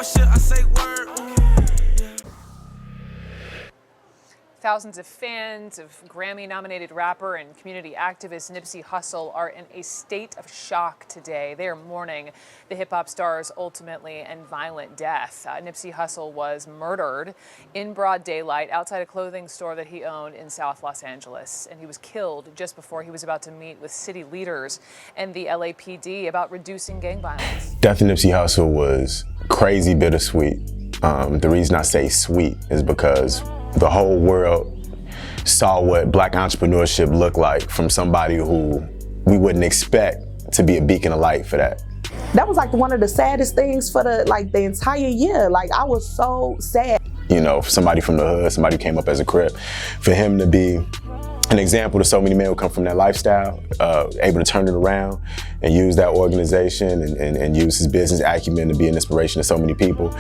or should I say word? Thousands of fans of Grammy-nominated rapper and community activist Nipsey Hussle are in a state of shock today. They are mourning the hip-hop star's ultimately and violent death. Nipsey Hussle was murdered in broad daylight outside a clothing store that he owned in South Los Angeles, and he was killed just before he was about to meet with city leaders and the LAPD about reducing gang violence. Death of Nipsey Hussle was crazy bittersweet. The reason I say sweet is because the whole world saw what Black entrepreneurship looked like from somebody who we wouldn't expect to be a beacon of light for that. That was like one of the saddest things for the entire year. Like, I was so sad. You know, somebody from the hood, somebody who came up as a Crip, for him to be an example to so many men who come from that lifestyle, able to turn it around and use that organization and use his business acumen to be an inspiration to so many people.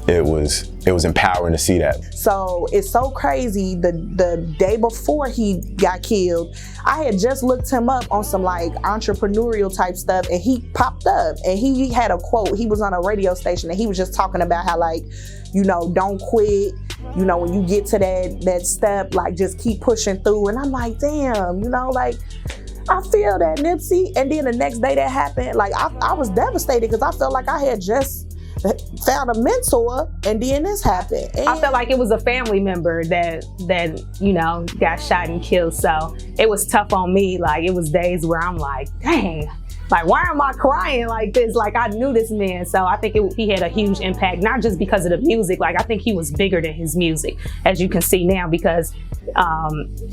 It was empowering to see that. So it's so crazy. The day before he got killed, I had just looked him up on some like entrepreneurial type stuff, and he popped up and he had a quote. He was on a radio station and he was just talking about how, like, you know, don't quit. You know, when you get to that step, like, just keep pushing through. And I'm like, damn, you know, like, I feel that, Nipsey. And then the next day that happened, like, I was devastated because I felt like I had just found a mentor, and then this happened. And I felt like it was a family member that you know, got shot and killed. So it was tough on me. Like, it was days where I'm like, dang, like, why am I crying like this? Like, I knew this man. So I think he had a huge impact, not just because of the music. Like, I think he was bigger than his music, as you can see now, because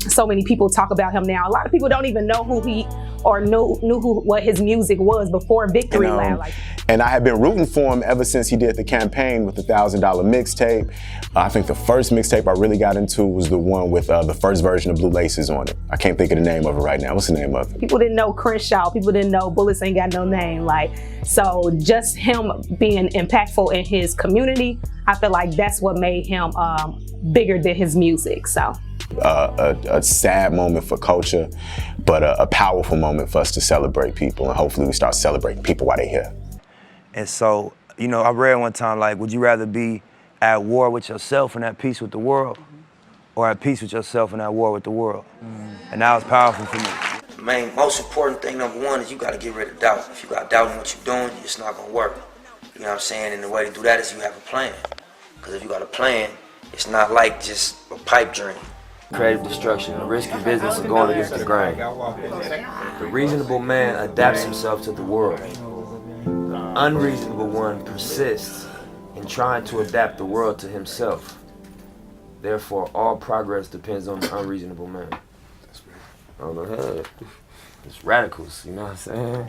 so many people talk about him now. A lot of people don't even know who he or knew what his music was before Victory Lap. And I had been rooting for him ever since he did the campaign with the $1,000 mixtape. I think the first mixtape I really got into was the one with the first version of Blue Laces on it. I can't think of the name of it right now. What's the name of it? People didn't know Crenshaw. People didn't know Bullets Ain't Got No Name. Like, so just him being impactful in his community, I feel like that's what made him bigger than his music. So. A sad moment for culture, but a powerful moment for us to celebrate people, and hopefully we start celebrating people while they're here. And so, you know, I read one time, like, would you rather be at war with yourself and at peace with the world, or at peace with yourself and at war with the world? And that was powerful for me. The main, most important thing, number one, is you got to get rid of doubt. If you got doubt in what you're doing, it's not going to work. You know what I'm saying? And the way to do that is you have a plan. Because if you got a plan, it's not like just a pipe dream. Creative destruction, a risky business of going against the grain. The reasonable man adapts himself to the world. The unreasonable one persists in trying to adapt the world to himself. Therefore, all progress depends on the unreasonable man. On the head. It's radicals, you know what I'm saying?